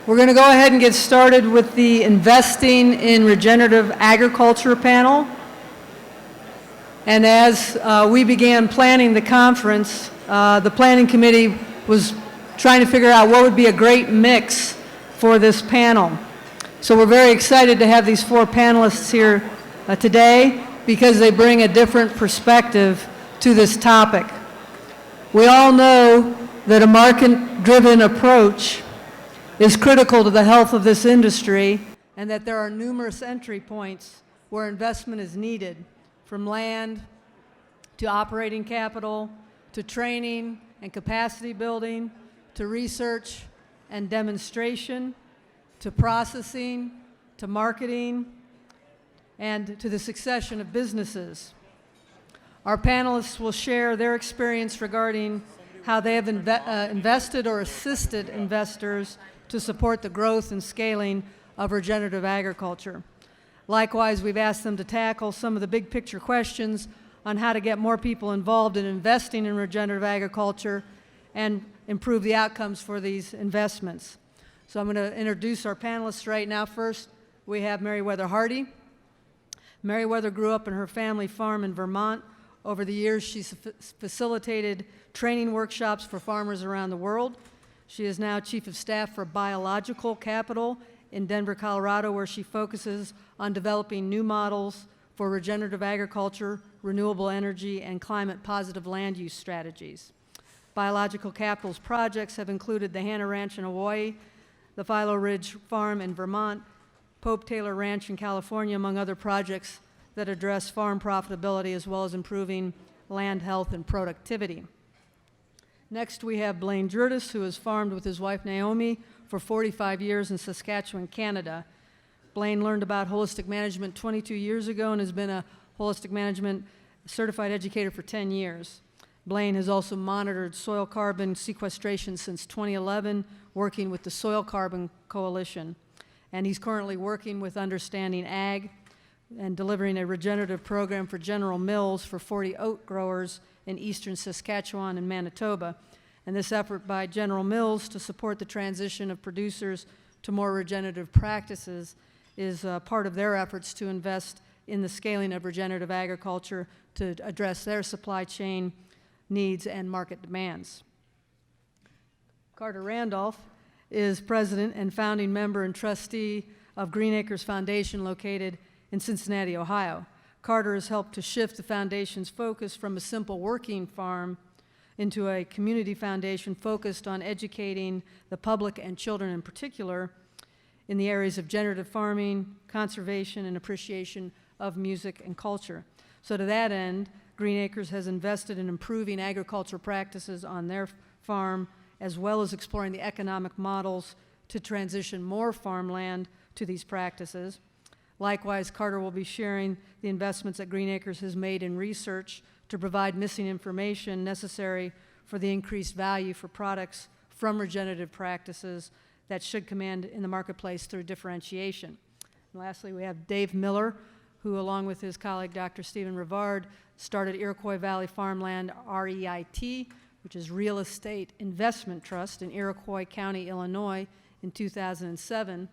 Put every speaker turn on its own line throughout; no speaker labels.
We're going to go ahead and get started with the Investing in Regenerative Agriculture panel. And as we began planning the conference, the planning committee was trying to figure out what would be a great mix for this panel. So we're very excited to have these four panelists here today because they bring a different perspective to this topic. We all know that a market-driven approach is critical to the health of this industry, and that there are numerous entry points where investment is needed, from land to operating capital to training and capacity building to research and demonstration to processing to marketing and to the succession of businesses. Our panelists will share their experience regarding how they have invested or assisted investors to support the growth and scaling of regenerative agriculture. Likewise, we've asked them to tackle some of the big picture questions on how to get more people involved in investing in regenerative agriculture and improve the outcomes for these investments. So I'm going to introduce our panelists right now. First, we have Meriwether Hardie. Merriweather grew up in her family farm in Vermont. Over the years, she's facilitated training workshops for farmers around the world. She is now Chief of Staff for Biological Capital in Denver, Colorado, where she focuses on developing new models for regenerative agriculture, renewable energy, and climate-positive land use strategies. Biological Capital's projects have included the Hannah Ranch in Hawaii, the Philo Ridge Farm in Vermont, Pope Taylor Ranch in California, among other projects that address farm profitability as well as improving land health and productivity. Next, we have Blain, who has farmed with his wife Naomi for 45 years in Saskatchewan, Canada. Blain learned about holistic management 22 years ago and has been a holistic management certified educator for 10 years. Blain has also monitored soil carbon sequestration since 2011, working with the Soil Carbon Coalition. And he's currently working with Understanding Ag and delivering a regenerative program for General Mills for 40 oat growers in eastern Saskatchewan and Manitoba. And this effort by General Mills to support the transition of producers to more regenerative practices is part of their efforts to invest in the scaling of regenerative agriculture to address their supply chain needs and market demands. Carter Randolph is president and founding member and trustee of Green Acres Foundation located in Cincinnati, Ohio. Carter has helped to shift the foundation's focus from a simple working farm into a community foundation focused on educating the public and children in particular in the areas of generative farming, conservation, and appreciation of music and culture. So to that end, Green Acres has invested in improving agriculture practices on their farm, as well as exploring the economic models to transition more farmland to these practices. Likewise, Carter will be sharing the investments that Green Acres has made in research to provide missing information necessary for the increased value for products from regenerative practices that should command in the marketplace through differentiation. And lastly, we have Dave Miller, who along with his colleague Dr. Stephen Rivard started Iroquois Valley Farmland REIT, which is Real Estate Investment Trust in Iroquois County, Illinois in 2007,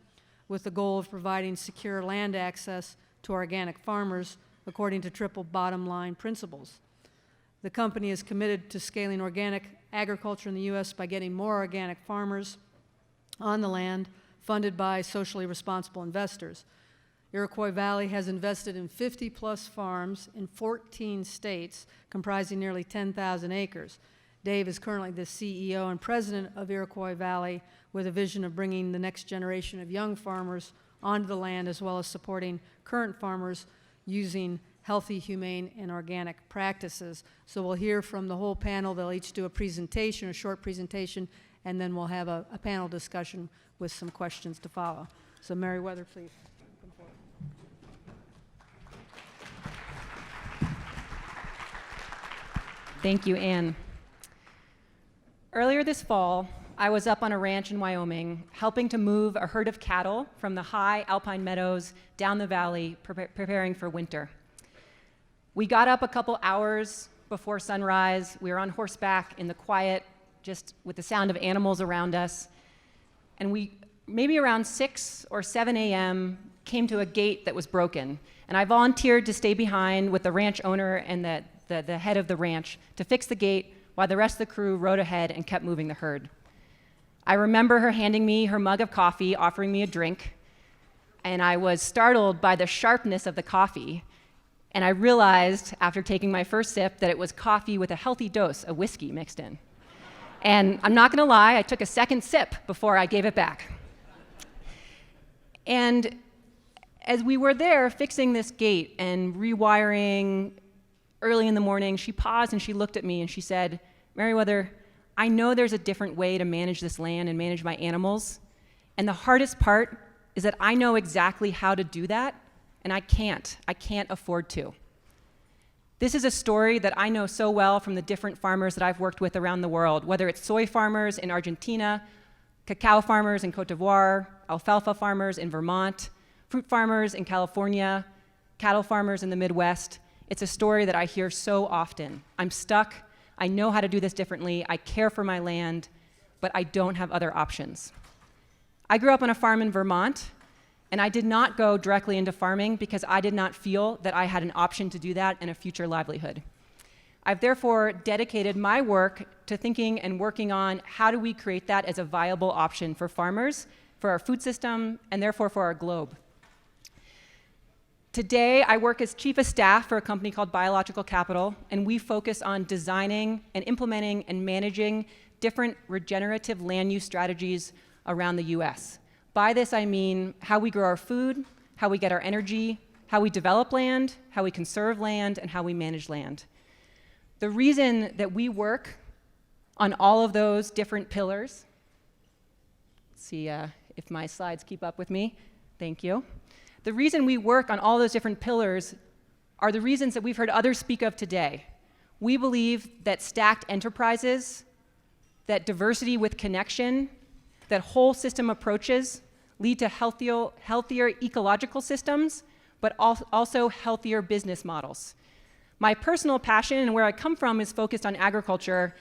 with the goal of providing secure land access to organic farmers according to triple bottom line principles. The company is committed to scaling organic agriculture in the U.S. by getting more organic farmers on the land funded by socially responsible investors. Iroquois Valley has invested in 50-plus farms in 14 states comprising nearly 10,000 acres. Dave is currently the CEO and president of Iroquois Valley with a vision of bringing the next generation of young farmers onto the land as well as supporting current farmers using healthy, humane, and organic practices. So we'll hear from the whole panel. They'll each do a presentation, a short presentation, and then we'll have a panel discussion with some questions to follow. So Merriweather, please. Come forward.
Thank you, Ann. Earlier this fall, I was up on a ranch in Wyoming helping to move a herd of cattle from the high alpine meadows down the valley, preparing for winter. We got up a couple hours before sunrise. We were on horseback in the quiet, just with the sound of animals around us. And we maybe around 6 or 7 a.m., came to a gate that was broken. And I volunteered to stay behind with the ranch owner and the head of the ranch to fix the gate while the rest of the crew rode ahead and kept moving the herd. I remember her handing me her mug of coffee, offering me a drink, and I was startled by the sharpness of the coffee. And I realized after taking my first sip that it was coffee with a healthy dose of whiskey mixed in. And I'm not gonna lie, I took a second sip before I gave it back. And as we were there fixing this gate and rewiring early in the morning, she paused and she looked at me and she said, "Merriweather, I know there's a different way to manage this land and manage my animals. And the hardest part is that I know exactly how to do that, and I can't afford to." This is a story that I know so well from the different farmers that I've worked with around the world, whether it's soy farmers in Argentina, cacao farmers in Cote d'Ivoire, alfalfa farmers in Vermont, fruit farmers in California, cattle farmers in the Midwest. It's a story that I hear so often. I'm stuck, I know how to do this differently, I care for my land, but I don't have other options. I grew up on a farm in Vermont, and I did not go directly into farming because I did not feel that I had an option to do that in a future livelihood. I've therefore dedicated my work to thinking and working on how do we create that as a viable option for farmers, for our food system, and therefore for our globe. Today, I work as chief of staff for a company called Biological Capital, and we focus on designing and implementing and managing different regenerative land use strategies around the US. By this, I mean how we grow our food, how we get our energy, how we develop land, how we conserve land, and how we manage land. The reason that we work on all of those different pillars, let's see if my slides keep up with me, thank you. The reason we work on all those different pillars are the reasons that we've heard others speak of today. We believe that stacked enterprises, that diversity with connection, that whole system approaches lead to healthier ecological systems, but also healthier business models. My personal passion and where I come from is focused on agriculture.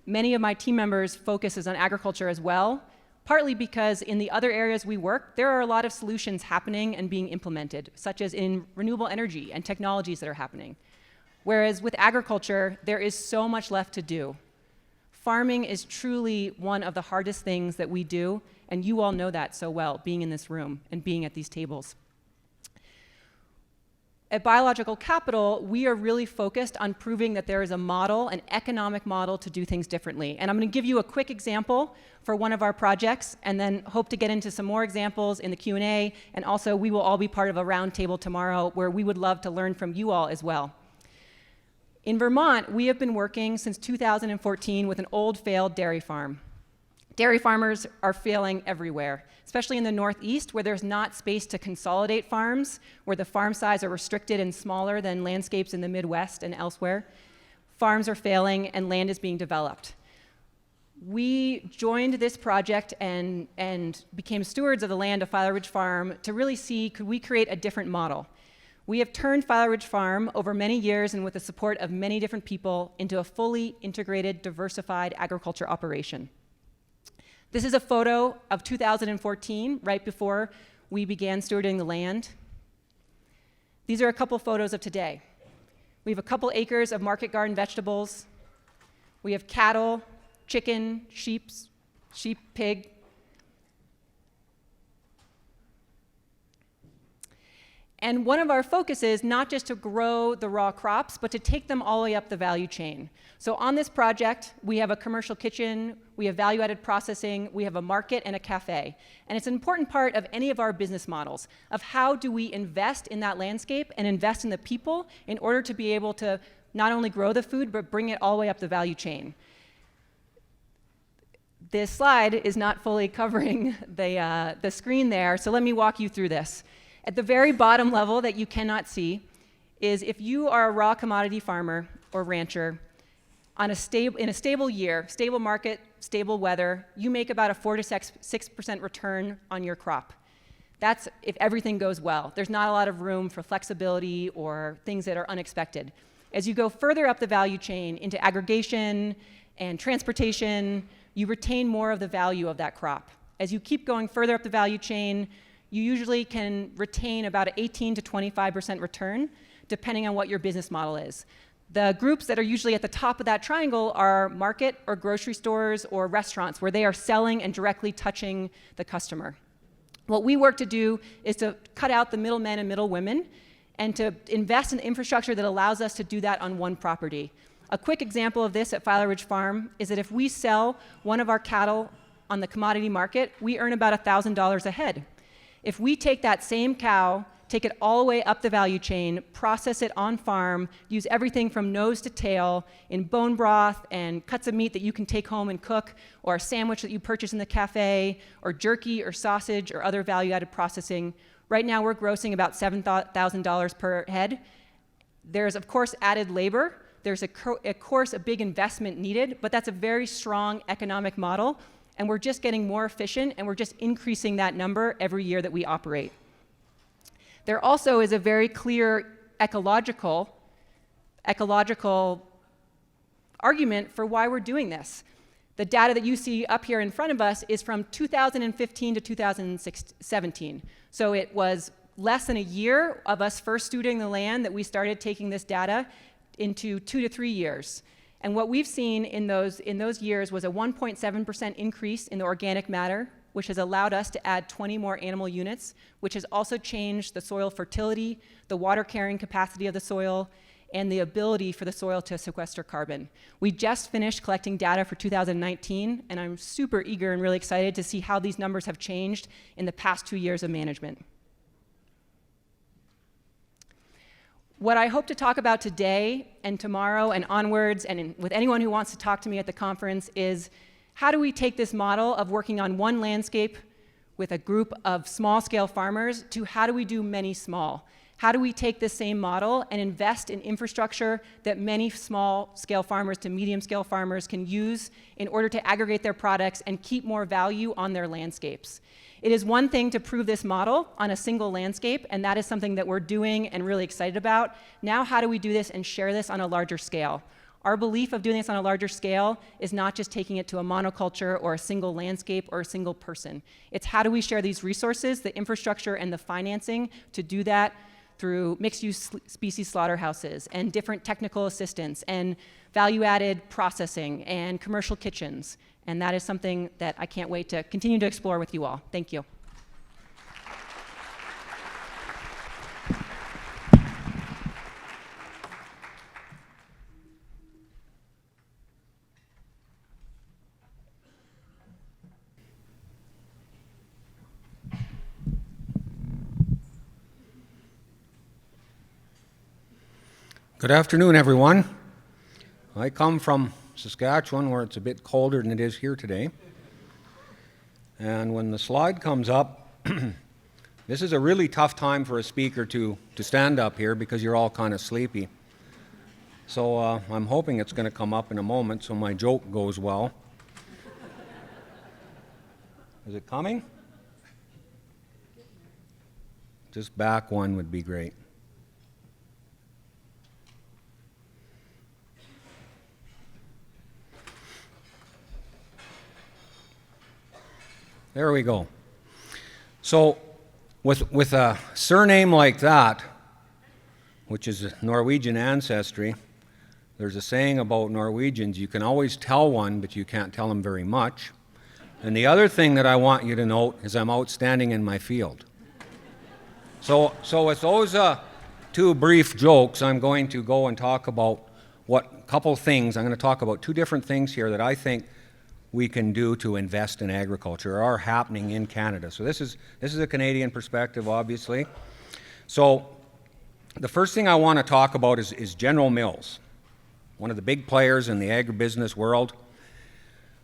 Many of my team members focuses on agriculture as well, partly because in the other areas we work, there are a lot of solutions happening and being implemented, such as in renewable energy and technologies that are happening. Whereas with agriculture, there is so much left to do. Farming is truly one of the hardest things that we do, and you all know that so well, being in this room and being at these tables. At Biological Capital, we are really focused on proving that there is a model, an economic model to do things differently. And I'm going to give you a quick example for one of our projects, and then hope to get into some more examples in the Q&A, and also we will all be part of a roundtable tomorrow where we would love to learn from you all as well. In Vermont, we have been working since 2014 with an old failed dairy farm. Dairy farmers are failing everywhere, especially in the Northeast where there's not space to consolidate farms, where the farm size are restricted and smaller than landscapes in the Midwest and elsewhere. Farms are failing and land is being developed. We joined this project and became stewards of the land of File Ridge Farm to really see, could we create a different model? We have turned File Ridge Farm over many years and with the support of many different people into a fully integrated, diversified agriculture operation. This is a photo of 2014, right before we began stewarding the land. These are a couple photos of today. We have a couple acres of market garden vegetables. We have cattle, chicken, sheep, pig. And one of our focuses, not just to grow the raw crops, but to take them all the way up the value chain. So on this project, we have a commercial kitchen, we have value-added processing, we have a market and a cafe. And it's an important part of any of our business models, of how do we invest in that landscape and invest in the people in order to be able to not only grow the food, but bring it all the way up the value chain. This slide is not fully covering the screen there, so let me walk you through this. At the very bottom level that you cannot see is if you are a raw commodity farmer or rancher in a stable year, stable market, stable weather, you make about a 4 to 6% return on your crop. That's if everything goes well. There's not a lot of room for flexibility or things that are unexpected. As you go further up the value chain into aggregation and transportation, you retain more of the value of that crop. As you keep going further up the value chain, you usually can retain about an 18 to 25% return, depending on what your business model is. The groups that are usually at the top of that triangle are market or grocery stores or restaurants, where they are selling and directly touching the customer. What we work to do is to cut out the middlemen and middlewomen and to invest in infrastructure that allows us to do that on one property. A quick example of this at Filer Ridge Farm is that if we sell one of our cattle on the commodity market, we earn about $1,000 a head. If we take that same cow, take it all the way up the value chain, process it on farm, use everything from nose to tail in bone broth and cuts of meat that you can take home and cook, or a sandwich that you purchase in the cafe, or jerky or sausage or other value-added processing. Right now we're grossing about $7,000 per head. There's of course added labor. There's of course a big investment needed, but that's a very strong economic model, and we're just getting more efficient, and we're just increasing that number every year that we operate. There also is a very clear ecological argument for why we're doing this. The data that you see up here in front of us is from 2015 to 2017. So it was less than a year of us first studying the land that we started taking this data into 2 to 3 years. And what we've seen in those years was a 1.7% increase in the organic matter, which has allowed us to add 20 more animal units, which has also changed the soil fertility, the water carrying capacity of the soil, and the ability for the soil to sequester carbon. We just finished collecting data for 2019, and I'm super eager and really excited to see how these numbers have changed in the past 2 years of management. What I hope to talk about today and tomorrow and onwards, and with anyone who wants to talk to me at the conference, is how do we take this model of working on one landscape with a group of small-scale farmers to how do we do many small? How do we take this same model and invest in infrastructure that many small-scale farmers to medium-scale farmers can use in order to aggregate their products and keep more value on their landscapes? It is one thing to prove this model on a single landscape, and that is something that we're doing and really excited about. Now, how do we do this and share this on a larger scale? Our belief of doing this on a larger scale is not just taking it to a monoculture or a single landscape or a single person. It's how do we share these resources, the infrastructure and the financing to do that through mixed-use species slaughterhouses and different technical assistance and value-added processing and commercial kitchens. And that is something that I can't wait to continue to explore with you all. Thank you.
Good afternoon, everyone. I come from Saskatchewan, where it's a bit colder than it is here today. And when the slide comes up, this is a really tough time for a speaker to stand up here because you're all kind of sleepy. So I'm hoping it's going to come up in a moment so my joke goes well. Is it coming? Just back one would be great. There we go. So with a surname like that, which is Norwegian ancestry, there's a saying about Norwegians, you can always tell one, but you can't tell them very much. And the other thing that I want you to note is I'm outstanding in my field. So with those two brief jokes, I'm going to go and talk about couple things. I'm going to talk about two different things here that I think we can do to invest in agriculture, are happening in Canada. So this is a Canadian perspective, obviously. So the first thing I want to talk about is General Mills, one of the big players in the agribusiness world.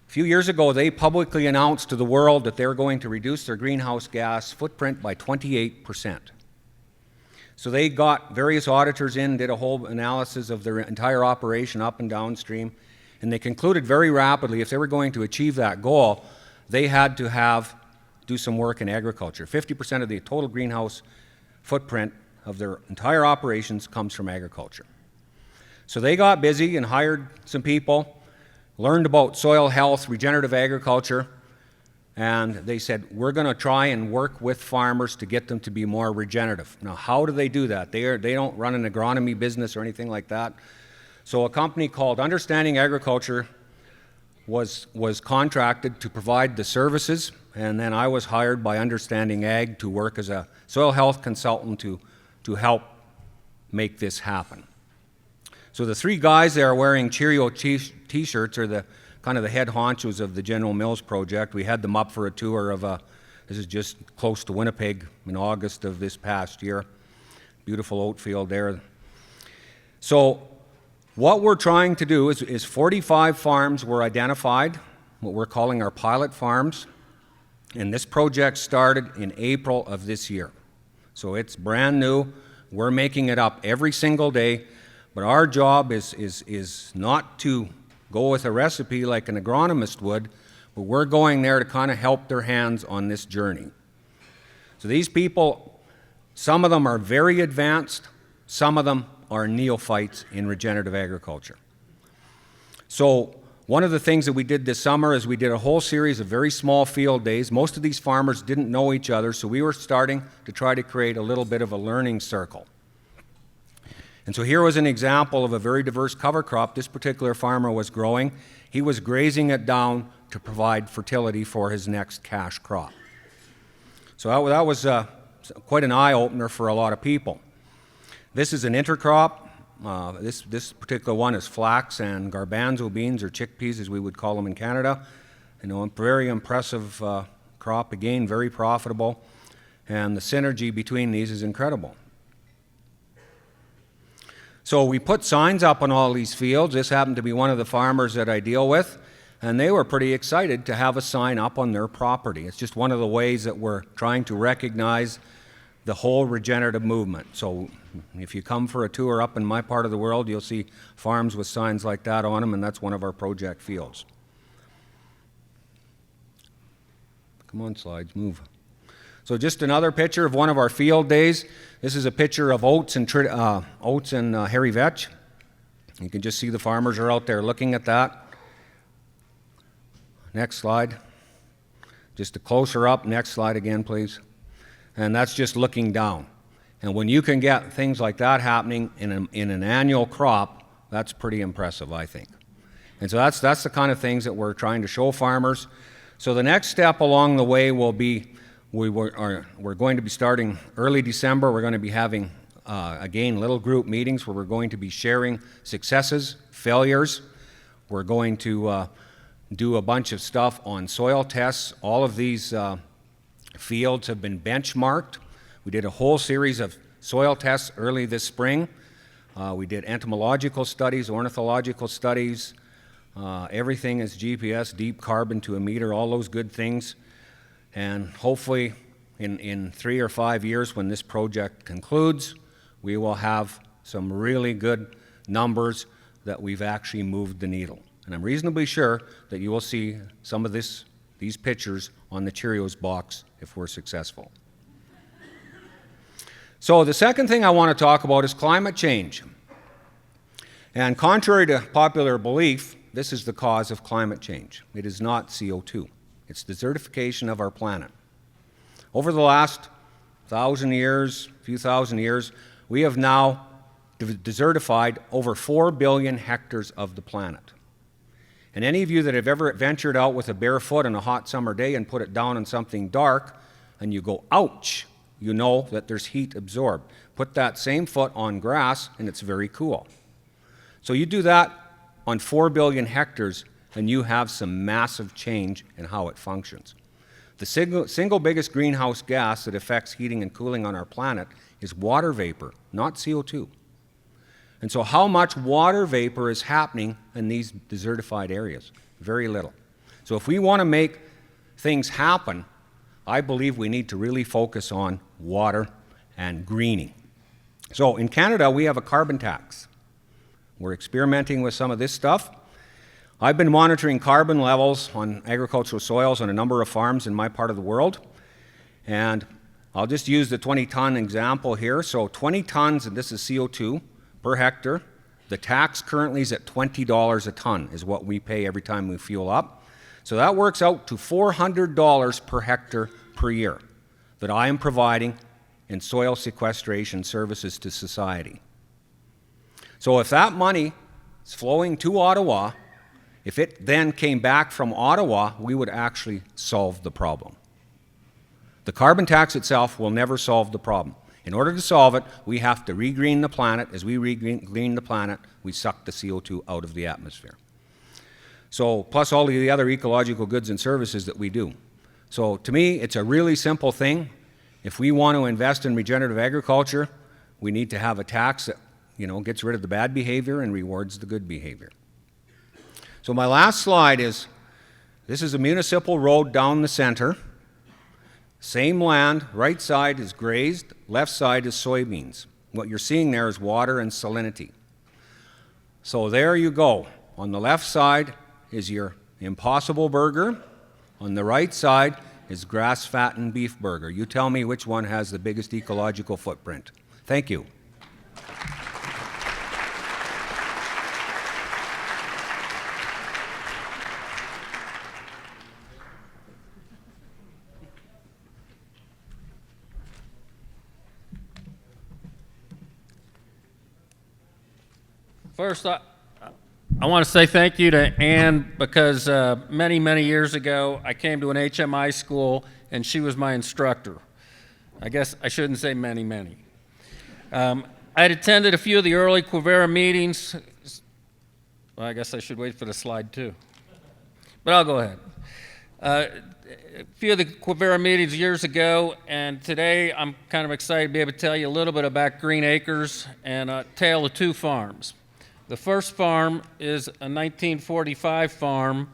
A few years ago, they publicly announced to the world that they're going to reduce their greenhouse gas footprint by 28%. So they got various auditors in, did a whole analysis of their entire operation up and downstream, and they concluded very rapidly if they were going to achieve that goal, they had to do some work in agriculture. 50% of the total greenhouse footprint of their entire operations comes from agriculture. So they got busy and hired some people, learned about soil health, regenerative agriculture, and they said, we're going to try and work with farmers to get them to be more regenerative. Now, how do they do that? They don't run an agronomy business or anything like that. So a company called Understanding Agriculture was contracted to provide the services, and then I was hired by Understanding Ag to work as a soil health consultant to help make this happen. So the three guys there wearing Cheerio Chiefs t-shirts are the kind of the head honchos of the General Mills project. We had them up for a tour of this is just close to Winnipeg in August of this past year. Beautiful oat field there. So what we're trying to do is 45 farms were identified, what we're calling our pilot farms, and this project started in April of this year. So it's brand new. We're making it up every single day, but our job is not to go with a recipe like an agronomist would, but we're going there to kind of help their hands on this journey. So these people, some of them are very advanced, some of them are neophytes in regenerative agriculture. So one of the things that we did this summer is we did a whole series of very small field days. Most of these farmers didn't know each other, so we were starting to try to create a little bit of a learning circle. And so here was an example of a very diverse cover crop this particular farmer was growing. He was grazing it down to provide fertility for his next cash crop. So that was quite an eye-opener for a lot of people. This is an intercrop. This particular one is flax and garbanzo beans, or chickpeas as we would call them in Canada. You know, a very impressive crop, again, very profitable, and the synergy between these is incredible. So we put signs up on all these fields. This happened to be one of the farmers that I deal with, and they were pretty excited to have a sign up on their property. It's just one of the ways that we're trying to recognize the whole regenerative movement. So if you come for a tour up in my part of the world, you'll see farms with signs like that on them, and that's one of our project fields. Come on, slides, move. So just another picture of one of our field days. This is a picture of oats and hairy vetch. You can just see the farmers are out there looking at that. Next slide. Just a closer up. Next slide again, please. And that's just looking down. And when you can get things like that happening in an annual crop, that's pretty impressive, I think. And so that's the kind of things that we're trying to show farmers. So the next step along the way will be we're going to be starting early December. We're going to be having, again, little group meetings where we're going to be sharing successes, failures. We're going to do a bunch of stuff on soil tests. All of these fields have been benchmarked. We did a whole series of soil tests early this spring. We did entomological studies, ornithological studies. Everything is GPS, deep carbon to a meter, all those good things. And hopefully in 3 or 5 years when this project concludes, we will have some really good numbers that we've actually moved the needle. And I'm reasonably sure that you will see some of these pictures on the Cheerios box if we're successful. So the second thing I want to talk about is climate change. And contrary to popular belief, this is the cause of climate change. It is not CO2. It's desertification of our planet. Over the last few thousand years, we have now desertified over 4 billion hectares of the planet. And any of you that have ever ventured out with a bare foot on a hot summer day and put it down on something dark, and you go, ouch, you know that there's heat absorbed. Put that same foot on grass, and it's very cool. So you do that on 4 billion hectares, and you have some massive change in how it functions. The single biggest greenhouse gas that affects heating and cooling on our planet is water vapor, not CO2. And so how much water vapor is happening in these desertified areas? Very little. So if we want to make things happen, I believe we need to really focus on water and greening. So in Canada, we have a carbon tax. We're experimenting with some of this stuff. I've been monitoring carbon levels on agricultural soils on a number of farms in my part of the world. And I'll just use the 20-ton example here. So 20 tons, and this is CO2 per hectare. The tax currently is at $20 a ton is what we pay every time we fuel up. So that works out to $400 per hectare per year that I am providing in soil sequestration services to society. So if that money is flowing to Ottawa, if it then came back from Ottawa, we would actually solve the problem. The carbon tax itself will never solve the problem. In order to solve it, we have to regreen the planet. As we regreen the planet, we suck the CO2 out of the atmosphere. So, plus all of the other ecological goods and services that we do. So to me, it's a really simple thing. If we want to invest in regenerative agriculture, we need to have a tax that, gets rid of the bad behavior and rewards the good behavior. So my last slide is, this is a municipal road down the center. Same land, right side is grazed, left side is soybeans. What you're seeing there is water and salinity. So there you go. On the left side is your Impossible Burger. On the right side is grass-fattened beef burger. You tell me which one has the biggest ecological footprint. Thank you.
First, I want to say thank you to Ann because many, many years ago, I came to an HMI school and she was my instructor. I guess I shouldn't say many, many. I had attended a few of the early Quivira meetings. Well, I guess I should wait for the slide too. But I'll go ahead. A few of the Quivira meetings years ago, and today I'm kind of excited to be able to tell you a little bit about Green Acres and a tale of two farms. The first farm is a 1945 farm,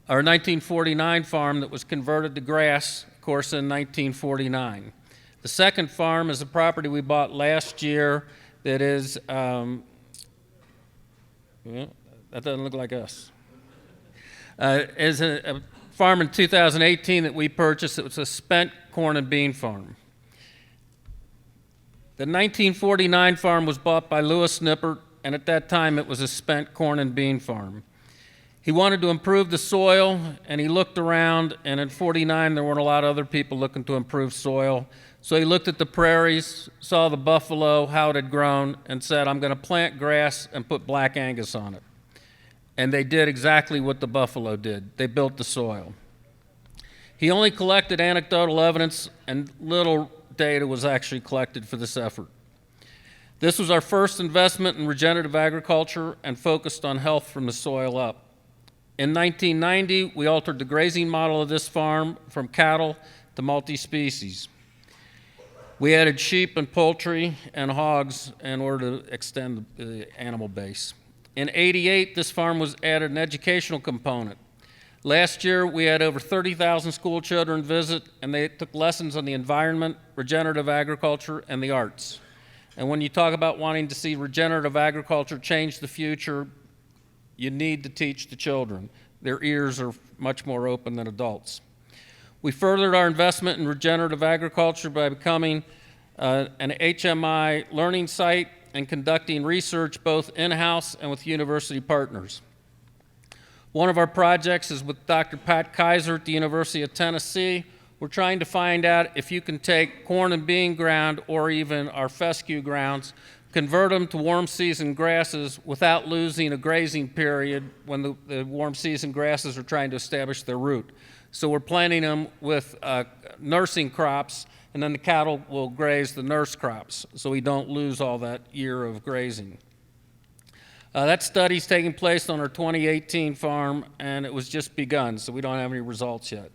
or 1949 farm that was converted to grass, of course, in 1949. The second farm is a property we bought last year that is, that doesn't look like us. Is a farm in 2018 that we purchased. It was a spent corn and bean farm. The 1949 farm was bought by Lewis Nippert, and at that time it was a spent corn and bean farm. He wanted to improve the soil, and he looked around, and in 49 there weren't a lot of other people looking to improve soil. So he looked at the prairies, saw the buffalo, how it had grown, and said, I'm going to plant grass and put Black Angus on it. And they did exactly what the buffalo did. They built the soil. He only collected anecdotal evidence, and little data was actually collected for this effort. This was our first investment in regenerative agriculture and focused on health from the soil up. In 1990, we altered the grazing model of this farm from cattle to multi-species. We added sheep and poultry and hogs in order to extend the animal base. In '88, this farm was added an educational component. Last year, we had over 30,000 school children visit, and they took lessons on the environment, regenerative agriculture, and the arts. And when you talk about wanting to see regenerative agriculture change the future, you need to teach the children. Their ears are much more open than adults. We furthered our investment in regenerative agriculture by becoming an HMI learning site and conducting research both in-house and with university partners. One of our projects is with Dr. Pat Kaiser at the University of Tennessee. We're trying to find out if you can take corn and bean ground or even our fescue grounds, convert them to warm season grasses without losing a grazing period when the warm season grasses are trying to establish their root. So we're planting them with nursing crops, and then the cattle will graze the nurse crops, so we don't lose all that year of grazing. That study's taking place on our 2018 farm, and it was just begun, so we don't have any results yet.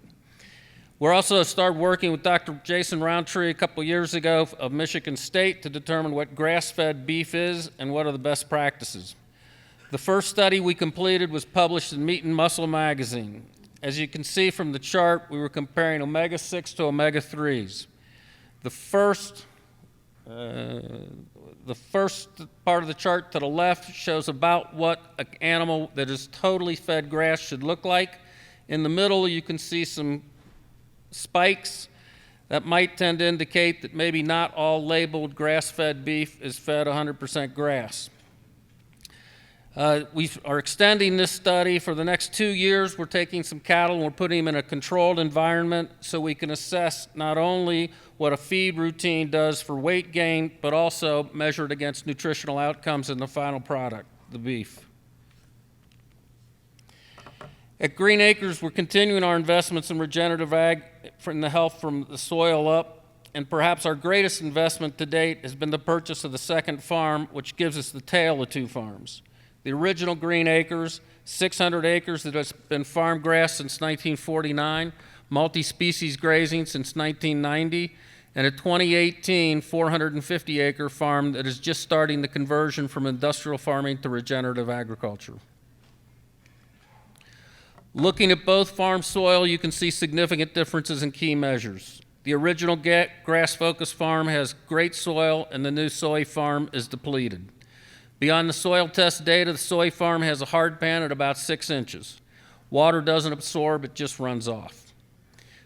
We're also started working with Dr. Jason Roundtree a couple years ago of Michigan State to determine what grass-fed beef is and what are the best practices. The first study we completed was published in Meat and Muscle magazine. As you can see from the chart, we were comparing omega-6 to omega-3s. The first part of the chart to the left shows about what an animal that is totally fed grass should look like. In the middle, you can see some spikes that might tend to indicate that maybe not all labeled grass-fed beef is fed 100% grass. We are extending this study for the next 2 years. We're taking some cattle and we're putting them in a controlled environment so we can assess not only what a feed routine does for weight gain, but also measure it against nutritional outcomes in the final product, the beef. At Green Acres, we're continuing our investments in regenerative ag from the health from the soil up, and perhaps our greatest investment to date has been the purchase of the second farm, which gives us the tail of 2 farms. The original Green Acres, 600 acres that has been farm grass since 1949, multi-species grazing since 1990, and a 2018 450-acre farm that is just starting the conversion from industrial farming to regenerative agriculture. Looking at both farm soil, you can see significant differences in key measures. The original grass-focused farm has great soil, and the new soy farm is depleted. Beyond the soil test data, the soy farm has a hard pan at about 6 inches. Water doesn't absorb, it just runs off.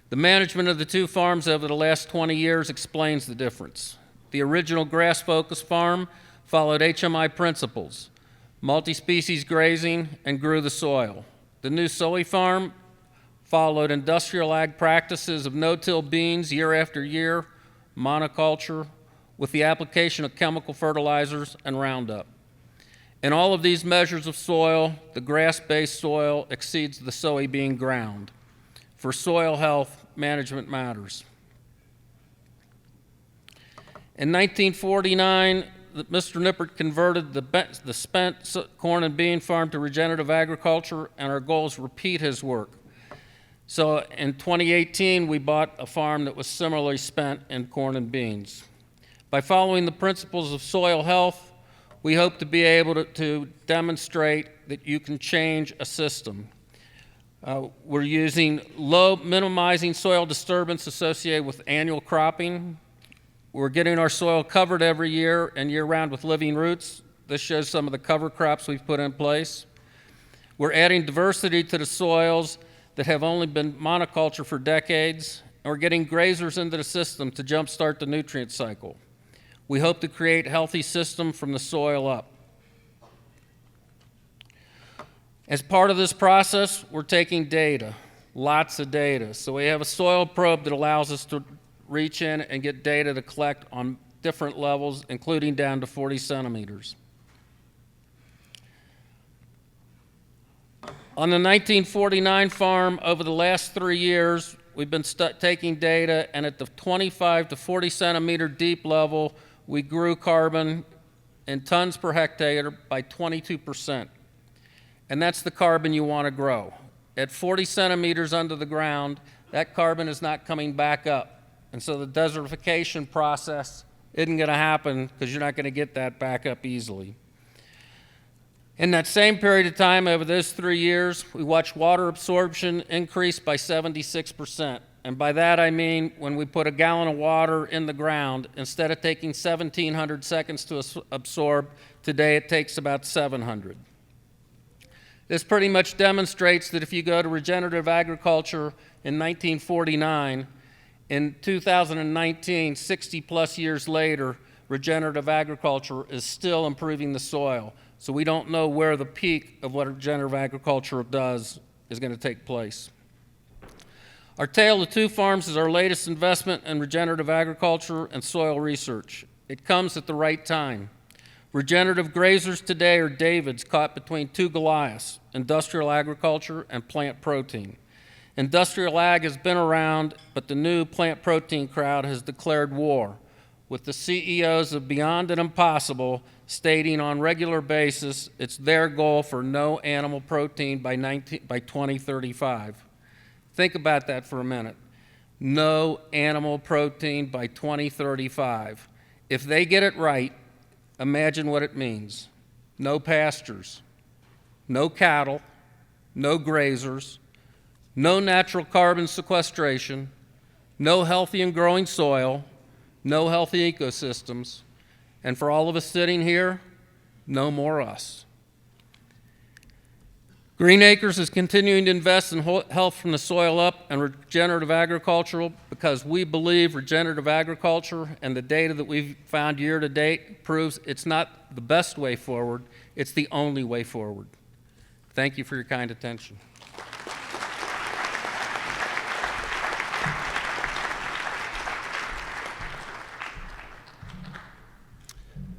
The management of the 2 farms over the last 20 years explains the difference. The original grass-focused farm followed HMI principles, multi-species grazing, and grew the soil. The new soy farm followed industrial ag practices of no-till beans year after year, monoculture, with the application of chemical fertilizers and Roundup. In all of these measures of soil, the grass-based soil exceeds the soybean ground. For soil health, management matters. In 1949, Mr. Nippert converted the spent corn and bean farm to regenerative agriculture, and our goal is to repeat his work. So in 2018, we bought a farm that was similarly spent in corn and beans. By following the principles of soil health, we hope to be able to demonstrate that you can change a system. We're using minimizing soil disturbance associated with annual cropping. We're getting our soil covered every year and year-round with living roots. This shows some of the cover crops we've put in place. We're adding diversity to the soils that have only been monoculture for decades, and we're getting grazers into the system to jumpstart the nutrient cycle. We hope to create a healthy system from the soil up. As part of this process, we're taking data, lots of data. So we have a soil probe that allows us to reach in and get data to collect on different levels, including down to 40 centimeters. On the 1949 farm, over the last 3 years, we've been taking data, and at the 25 to 40 centimeter deep level, we grew carbon in tons per hectare by 22%. And that's the carbon you want to grow. At 40 centimeters under the ground, that carbon is not coming back up. And so the desertification process isn't going to happen because you're not going to get that back up easily. In that same period of time, over those 3 years, we watched water absorption increase by 76%. And by that I mean when we put a gallon of water in the ground, instead of taking 1,700 seconds to absorb, today it takes about 700. This pretty much demonstrates that if you go to regenerative agriculture in 1949, in 2019, 60 plus years later, regenerative agriculture is still improving the soil. So we don't know where the peak of what regenerative agriculture does is going to take place. Our Tale of 2 Farms is our latest investment in regenerative agriculture and soil research. It comes at the right time. Regenerative grazers today are Davids caught between 2 Goliaths, industrial agriculture and plant protein. Industrial ag has been around, but the new plant protein crowd has declared war, with the CEOs of Beyond and Impossible stating on a regular basis it's their goal for no animal protein by 2035. Think about that for a minute. No animal protein by 2035. If they get it right, imagine what it means. No pastures, no cattle, no grazers, no natural carbon sequestration, no healthy and growing soil, no healthy ecosystems, and for all of us sitting here, no more us. Green Acres is continuing to invest in health from the soil up and regenerative agriculture because we believe regenerative agriculture and the data that we've found year to date proves it's not the best way forward, it's the only way forward. Thank you for your kind attention.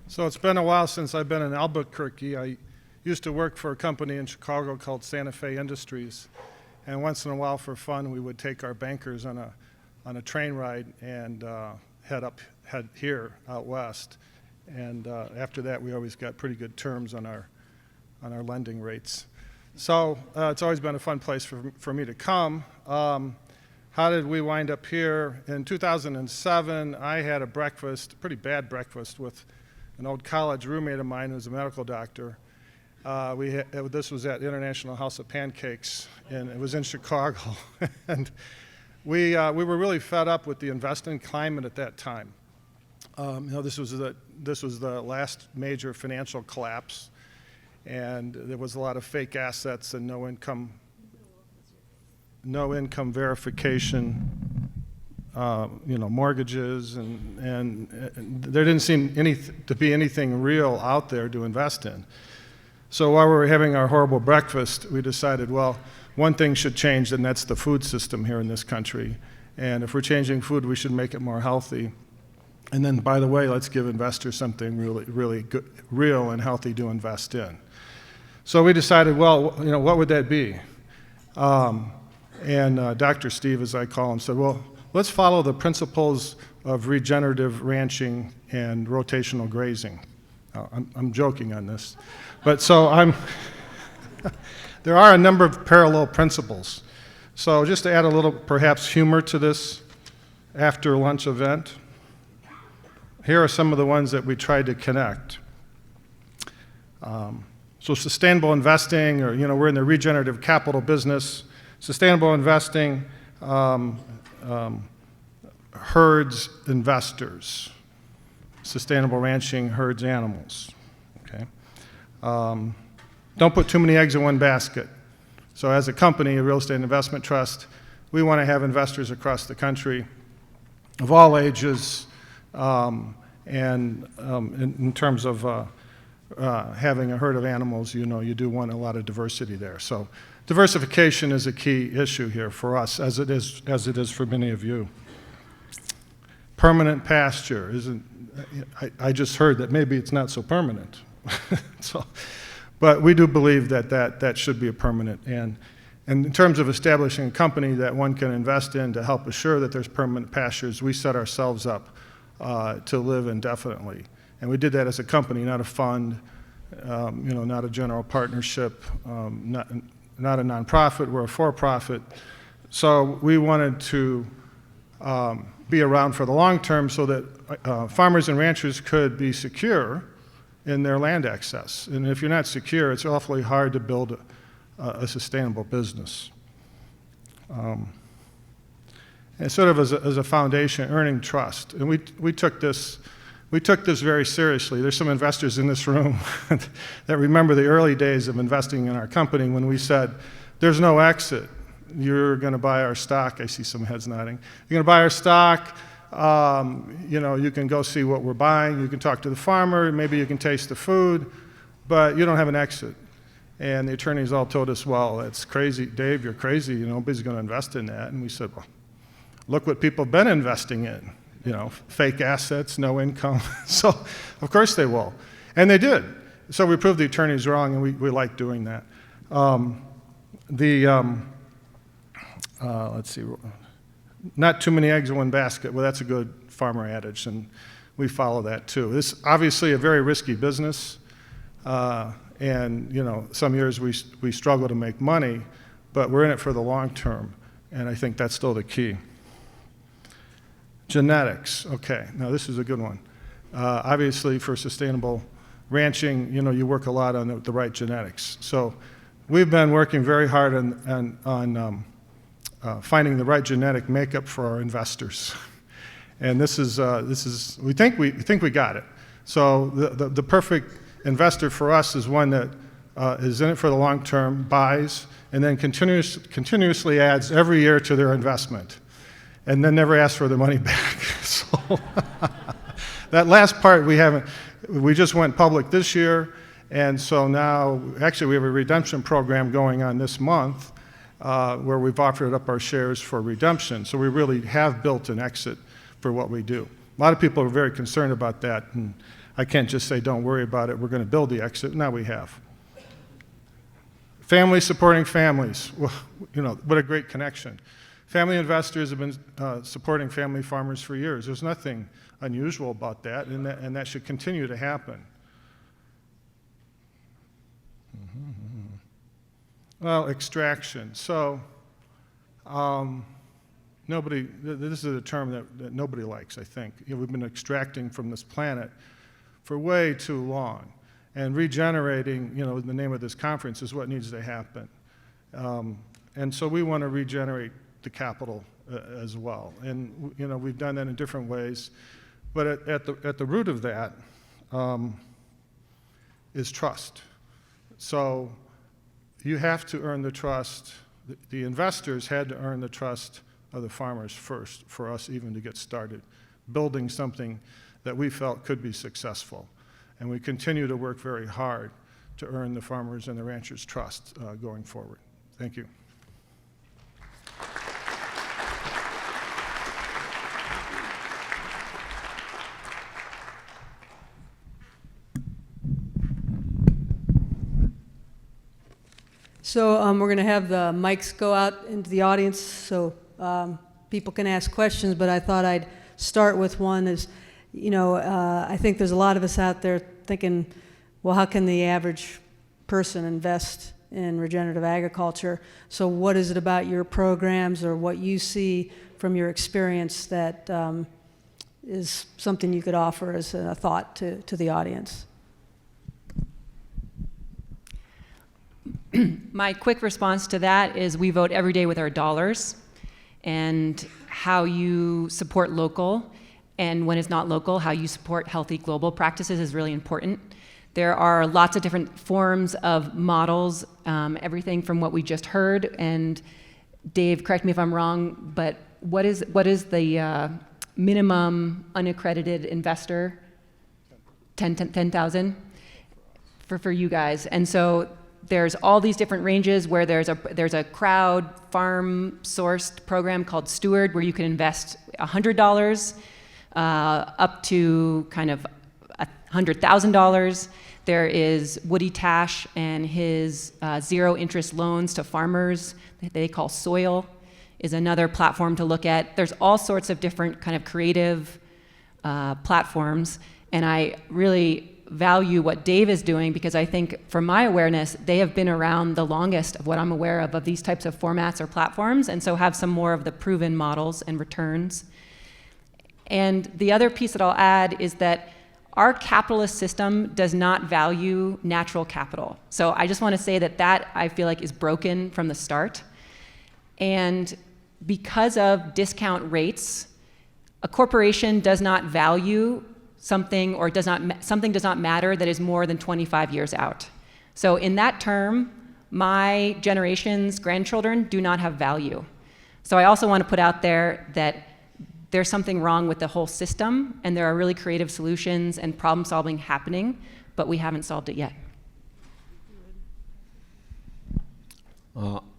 So it's been a while since I've been in Albuquerque. I used to work for a company in Chicago called Santa Fe Industries, and once in a while for fun we would take our bankers on a train ride and head here out west, and after that we always got pretty good terms on our lending rates. So it's always been a fun place for me to come. How did we wind up here? In 2007 I had a pretty bad breakfast with an old college roommate of mine who's a medical doctor. This was at International House of Pancakes, and it was in Chicago. And we were really fed up with the investing climate at that time. This was the last major financial collapse, and there was a lot of fake assets and no income verification. Mortgages, and there didn't seem to be anything real out there to invest in. So while we were having our horrible breakfast, we decided, well, one thing should change, and that's the food system here in this country. And if we're changing food, we should make it more healthy. And then, by the way, let's give investors something really good, real and healthy to invest in. So we decided, well, what would that be? And Dr. Steve, as I call him, said, well, let's follow the principles of regenerative ranching and rotational grazing. I'm joking on this. But so there are a number of parallel principles. So just to add a little, perhaps, humor to this after lunch event, here are some of the ones that we tried to connect. So sustainable investing, or we're in the regenerative capital business. Sustainable investing, herds investors. Sustainable ranching herds animals. Okay. Don't put too many eggs in one basket. So as a company, a real estate investment trust, we want to have investors across the country of all ages, and in terms of having a herd of animals, you do want a lot of diversity there. So diversification is a key issue here for us, as it is for many of you. Permanent pasture isn't. I just heard that maybe it's not so permanent. But we do believe that should be a permanent. And in terms of establishing a company that one can invest in to help assure that there's permanent pastures, we set ourselves up to live indefinitely. And we did that as a company, not a fund, not a general partnership, not a nonprofit. We're a for-profit. So we wanted to be around for the long term so that farmers and ranchers could be secure in their land access. And if you're not secure, it's awfully hard to build a sustainable business. And sort of as a foundation, earning trust. And we took this very seriously. There's some investors in this room that remember the early days of investing in our company when we said, there's no exit. You're going to buy our stock. I see some heads nodding. You're going to buy our stock. You can go see what we're buying. You can talk to the farmer. Maybe you can taste the food, but you don't have an exit. And the attorneys all told us, well, that's crazy. Dave, you're crazy. Nobody's going to invest in that. And we said, well, look what people have been investing in. Fake assets, no income. So, of course they will. And they did. So we proved the attorneys wrong, and we like doing that. Let's see. Not too many eggs in one basket. Well, that's a good farmer adage, and we follow that too. This is obviously a very risky business, and some years we struggle to make money, but we're in it for the long term, and I think that's still the key. Genetics. Okay, now this is a good one. Obviously, for sustainable ranching, you work a lot on the right genetics. So we've been working very hard on finding the right genetic makeup for our investors, and this is we think we got it. So the perfect investor for us is one that is in it for the long term, buys, and then continuously adds every year to their investment, and then never asks for the money back. So that last part we just went public this year, and so now, actually we have a redemption program going on this month where we've offered up our shares for redemption. So we really have built an exit for what we do. A lot of people are very concerned about that, and I can't just say don't worry about it, we're going to build the exit. Now we have. Families supporting families. Well, you know, what a great connection. Family investors have been supporting family farmers for years. There's nothing unusual about that, and that should continue to happen. Well, extraction. So this is a term that nobody likes, I think. You know, we've been extracting from this planet for way too long. And regenerating, you know, the name of this conference is what needs to happen. And so we want to regenerate the capital as well. And, you know, we've done that in different ways. But at the root of that is trust. So you have to earn the trust. The investors had to earn the trust of the farmers first for us even to get started, building something that we felt could be successful. And we continue to work very hard to earn the farmers and the ranchers' trust going forward. Thank you.
So we're going to have the mics go out into the audience so people can ask questions, but I thought I'd start with one is, you know, I think there's a lot of us out there thinking, well, how can the average person invest in regenerative agriculture? So what is it about your programs or what you see from your experience that is something you could offer as a thought to the audience?
My quick response to that is we vote every day with our dollars, and how you support local, and when it's not local, how you support healthy global practices is really important. There are lots of different forms of models, everything from what we just heard, and Dave, correct me if I'm wrong, but what is the minimum unaccredited investor? 10,000 for you guys. And so there's all these different ranges where there's a crowd farm sourced program called Steward where you can invest $100 up to kind of $100,000. There is Woody Tash and his zero interest loans to farmers that they call Soil is another platform to look at. There's all sorts of different kind of creative platforms, and I really value what Dave is doing because I think from my awareness, they have been around the longest of what I'm aware of these types of formats or platforms, and so have some more of the proven models and returns. And the other piece that I'll add is that our capitalist system does not value natural capital. So I just want to say that I feel like is broken from the start. And because of discount rates, a corporation does not value something or something does not matter that is more than 25 years out. So in that term, my generation's grandchildren do not have value. So I also want to put out there that there's something wrong with the whole system, and there are really creative solutions and problem solving happening, but we haven't solved it yet.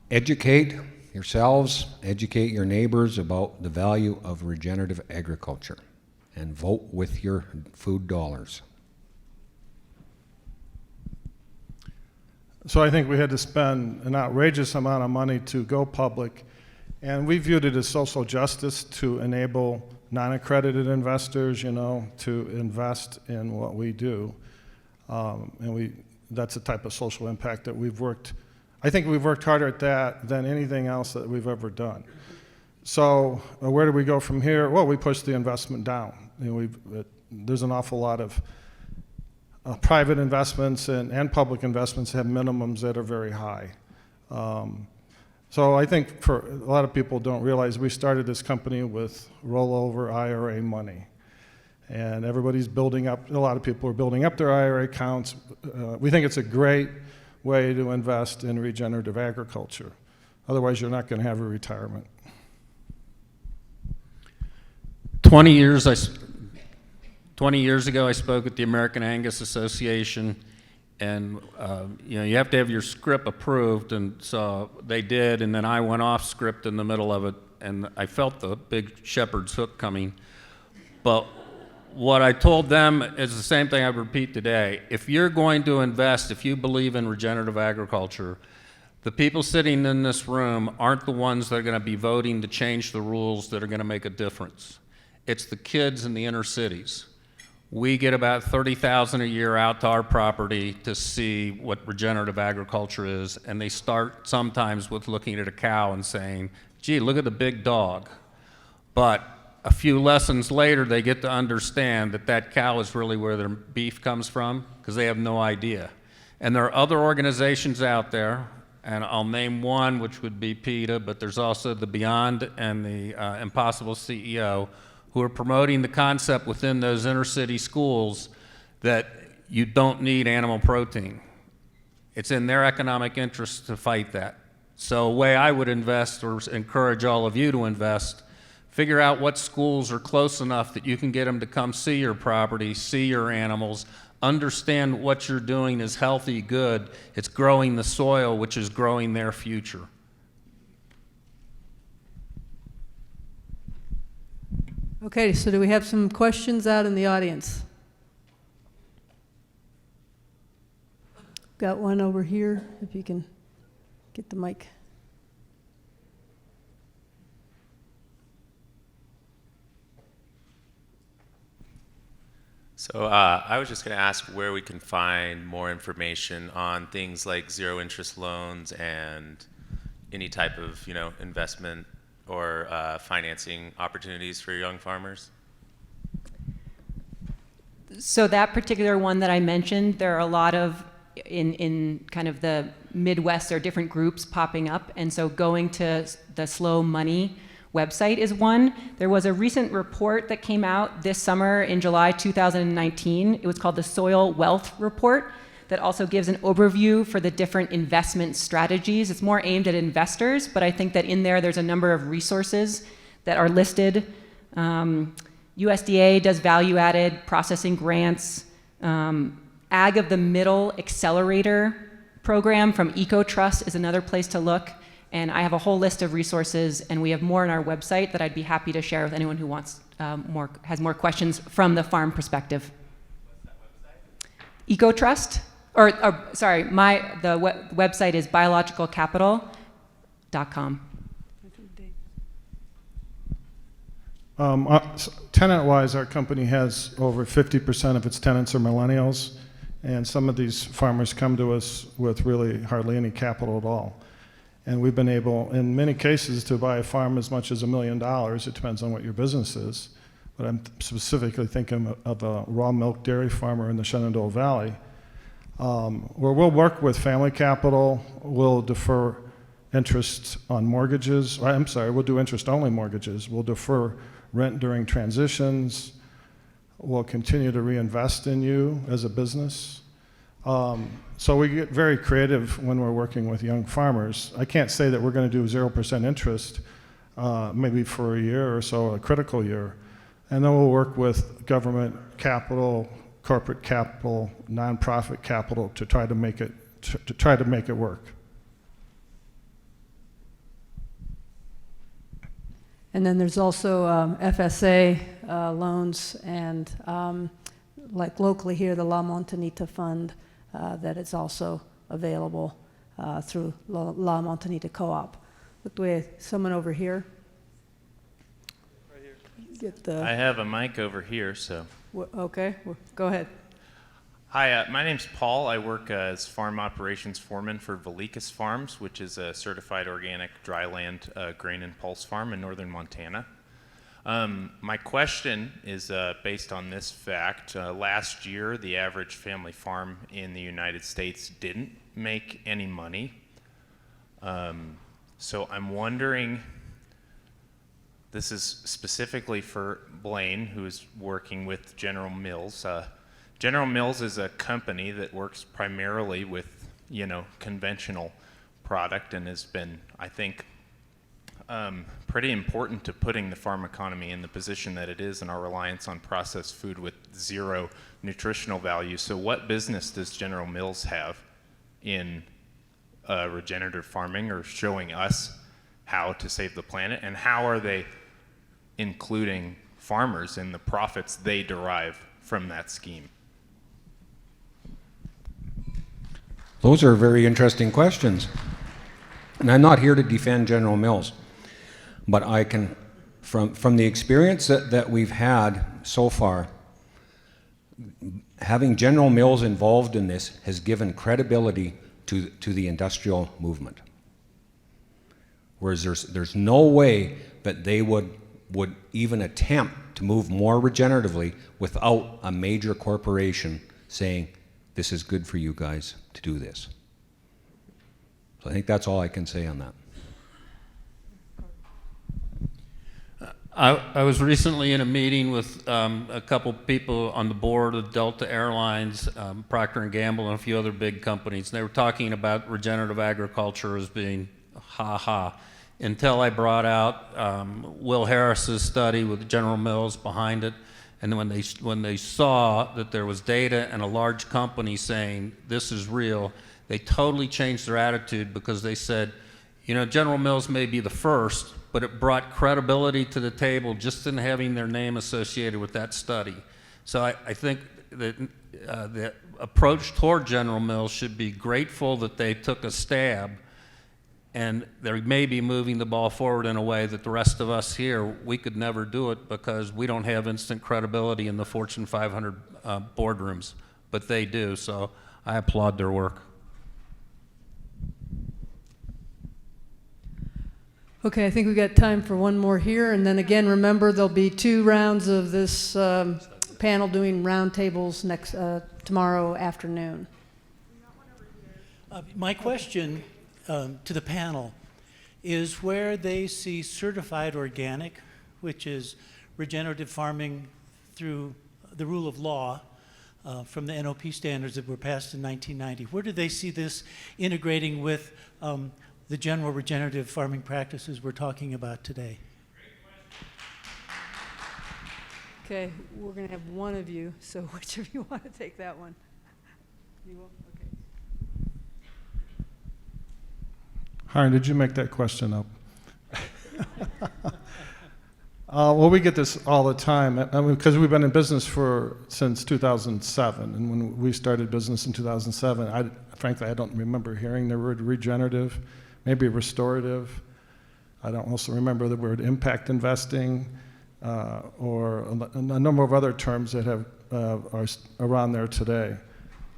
Educate yourselves, educate your neighbors about the value of regenerative agriculture, and vote with your food dollars.
So I think we had to spend an outrageous amount of money to go public, and we viewed it as social justice to enable non-accredited investors, you know, to invest in what we do. That's the type of social impact that I think we've worked harder at that than anything else that we've ever done. So where do we go from here? Well, we push the investment down. You know, there's an awful lot of private investments and public investments have minimums that are very high. So I think for a lot of people don't realize we started this company with rollover IRA money. And everybody's building up, a lot of people are building up their IRA accounts. We think it's a great way to invest in regenerative agriculture. Otherwise, you're not going to have a retirement.
20 years ago, I spoke at the American Angus Association, and you have to have your script approved, and so they did, and then I went off script in the middle of it, and I felt the big shepherd's hook coming. But what I told them is the same thing I repeat today. If you're going to invest, if you believe in regenerative agriculture, the people sitting in this room aren't the ones that are going to be voting to change the rules that are going to make a difference. It's the kids in the inner cities. We get about 30,000 a year out to our property to see what regenerative agriculture is, and they start sometimes with looking at a cow and saying, gee, look at the big dog. But a few lessons later, they get to understand that that cow is really where their beef comes from, because they have no idea. And there are other organizations out there, and I'll name one, which would be PETA, but there's also the Beyond and the Impossible CEO, who are promoting the concept within those inner city schools that you don't need animal protein. It's in their economic interest to fight that. So a way I would invest, or encourage all of you to invest, figure out what schools are close enough that you can get them to come see your property, see your animals, understand what you're doing is healthy, good. It's growing the soil, which is growing their future.
Okay, so do we have some questions out in the audience? Got one over here, if you can get the mic.
So I was just going to ask where we can find more information on things like zero interest loans and any type of investment or financing opportunities for young farmers.
So that particular one that I mentioned, there are a lot of, in kind of the Midwest, there are different groups popping up, and so going to the Slow Money website is one. There was a recent report that came out this summer in July 2019. It was called the Soil Wealth Report, that also gives an overview for the different investment strategies. It's more aimed at investors, but I think that in there there's a number of resources that are listed. USDA does value-added processing grants. Ag of the Middle Accelerator program from Ecotrust is another place to look. And I have a whole list of resources, and we have more on our website that I'd be happy to share with anyone who wants has more questions from the farm perspective. What's that website? Ecotrust, sorry, the website is biologicalcapital.com.
Tenant-wise, our company has over 50% of its tenants are millennials, and some of these farmers come to us with really hardly any capital at all. And we've been able, in many cases, to buy a farm as much as $1 million. It depends on what your business is. But I'm specifically thinking of a raw milk dairy farmer in the Shenandoah Valley, where we'll work with family capital. We'll defer interest on mortgages. We'll do interest-only mortgages. We'll defer rent during transitions. We'll continue to reinvest in you as a business. So we get very creative when we're working with young farmers. I can't say that we're going to do 0% interest, maybe for a year or so, a critical year. And then we'll work with government capital, corporate capital, nonprofit capital to try to make it work.
And then there's also FSA loans, and like locally here, the La Montanita Fund, that is also available through La Montanita Co-op. Look, we have someone over here. Right here.
I have a mic over here, so.
Okay, go ahead.
Hi, my name's Paul. I work as farm operations foreman for Velicus Farms, which is a certified organic dryland grain and pulse farm in northern Montana. My question is based on this fact. Last year, the average family farm in the United States didn't make any money. So I'm wondering, this is specifically for Blain, who is working with General Mills. General Mills is a company that works primarily with conventional product, and has been, I think, pretty important to putting the farm economy in the position that it is and our reliance on processed food with zero nutritional value. So what business does General Mills have in regenerative farming, or showing us how to save the planet, and how are they including farmers in the profits they derive from that scheme?
Those are very interesting questions. And I'm not here to defend General Mills, but I can, from the experience that we've had so far, having General Mills involved in this has given credibility to the industrial movement. Whereas there's no way that they would even attempt to move more regeneratively without a major corporation saying, this is good for you guys to do this. So I think that's all I can say on that.
I was recently in a meeting with a couple people on the board of Delta Airlines, Procter & Gamble, and a few other big companies. And they were talking about regenerative agriculture as being ha-ha, until I brought out Will Harris's study with General Mills behind it. And when they saw that there was data and a large company saying this is real, they totally changed their attitude, because they said, General Mills may be the first, but it brought credibility to the table just in having their name associated with that study. So I think that the approach toward General Mills should be grateful that they took a stab, and they may be moving the ball forward in a way that the rest of us here, we could never do it, because we don't have instant credibility in the Fortune 500 boardrooms, but they do. So I applaud their work.
Okay, I think we've got time for one more here, and then again, remember there'll be 2 rounds of this panel doing roundtables tomorrow afternoon.
My question to the panel is where they see certified organic, which is regenerative farming through the rule of law from the NOP standards that were passed in 1990. Where do they see this integrating with the general regenerative farming practices we're talking about today?
Okay, we're going to have one of you, so which of you want to take that one? You will? Okay.
Hiram, did you make that question up? Well, we get this all the time, because we've been in business since 2007, and when we started business in 2007, frankly, I don't remember hearing the word regenerative, maybe restorative. I don't also remember the word impact investing, or a number of other terms that are around there today.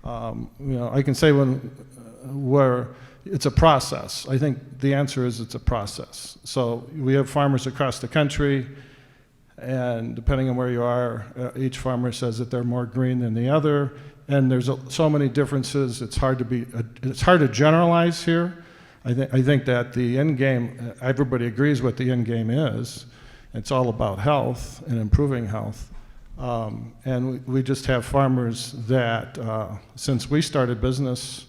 I can say where it's a process. I think the answer is it's a process. So we have farmers across the country, and depending on where you are, each farmer says that they're more green than the other, and there's so many differences. It's hard to generalize here. I think that the end game, everybody agrees what the end game is. It's all about health and improving health. And we just have farmers that, since we started business,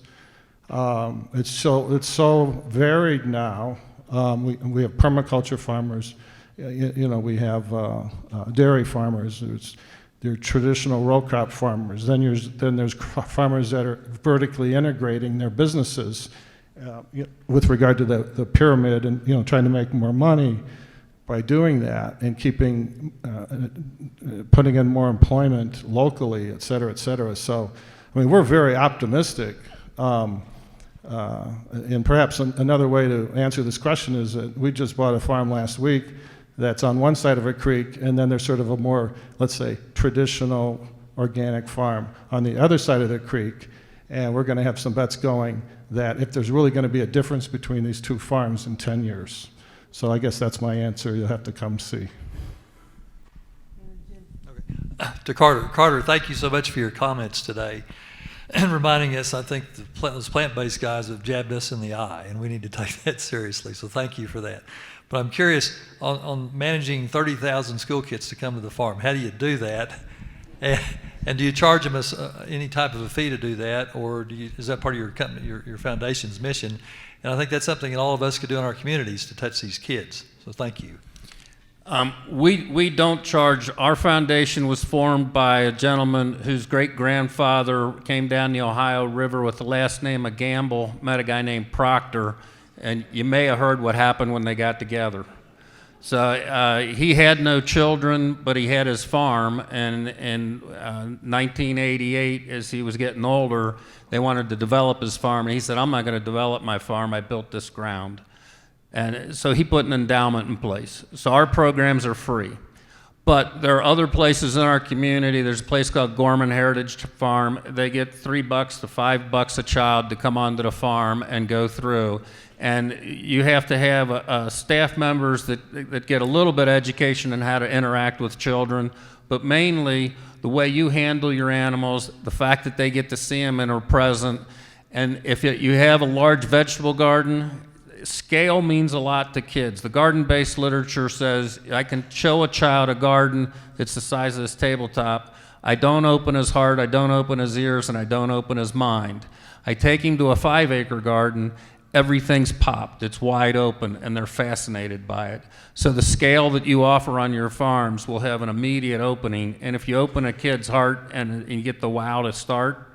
it's so varied now. We have permaculture farmers. We have dairy farmers. There are traditional row crop farmers. Then there's farmers that are vertically integrating their businesses with regard to the pyramid, and trying to make more money by doing that, and putting in more employment locally, et cetera, et cetera. So, we're very optimistic. And perhaps another way to answer this question is that we just bought a farm last week that's on one side of a creek, and then there's sort of a more, let's say, traditional organic farm on the other side of the creek. And we're going to have some bets going that if there's really going to be a difference between these 2 farms in 10 years. So I guess that's my answer. You'll have to come see.
Okay. To Carter. Carter, thank you so much for your comments today and reminding us, I think those plant-based guys have jabbed us in the eye, and we need to take that seriously. So thank you for that. But I'm curious, on managing 30,000 school kids to come to the farm, how do you do that? And do you charge them any type of a fee to do that, or is that part of your company, your foundation's mission? And I think that's something that all of us could do in our communities to touch these kids. So thank you.
We don't charge. Our foundation was formed by a gentleman whose great-grandfather came down the Ohio River with the last name of Gamble, met a guy named Proctor, and you may have heard what happened when they got together. So he had no children, but he had his farm, and in 1988, as he was getting older, they wanted to develop his farm, and he said, I'm not going to develop my farm, I built this ground. And so he put an endowment in place. So our programs are free. But there are other places in our community. There's a place called Gorman Heritage Farm. They get $3 to $5 a child to come onto the farm and go through. And you have to have staff members that get a little bit of education on how to interact with children, but mainly the way you handle your animals, the fact that they get to see them and are present. And if you have a large vegetable garden, scale means a lot to kids. The garden-based literature says I can show a child a garden that's the size of this tabletop. I don't open his heart, I don't open his ears, and I don't open his mind. I take him to a 5-acre garden, everything's popped, it's wide open, and they're fascinated by it. So the scale that you offer on your farms will have an immediate opening, and if you open a kid's heart and you get the wow to start,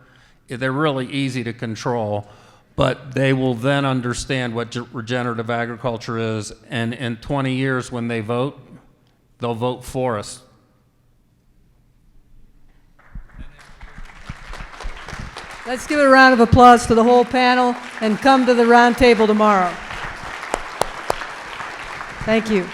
they're really easy to control. But they will then understand what regenerative agriculture is, and in 20 years when they vote, they'll vote for us.
Let's give a round of applause to the whole panel and come to the round table tomorrow. Thank you.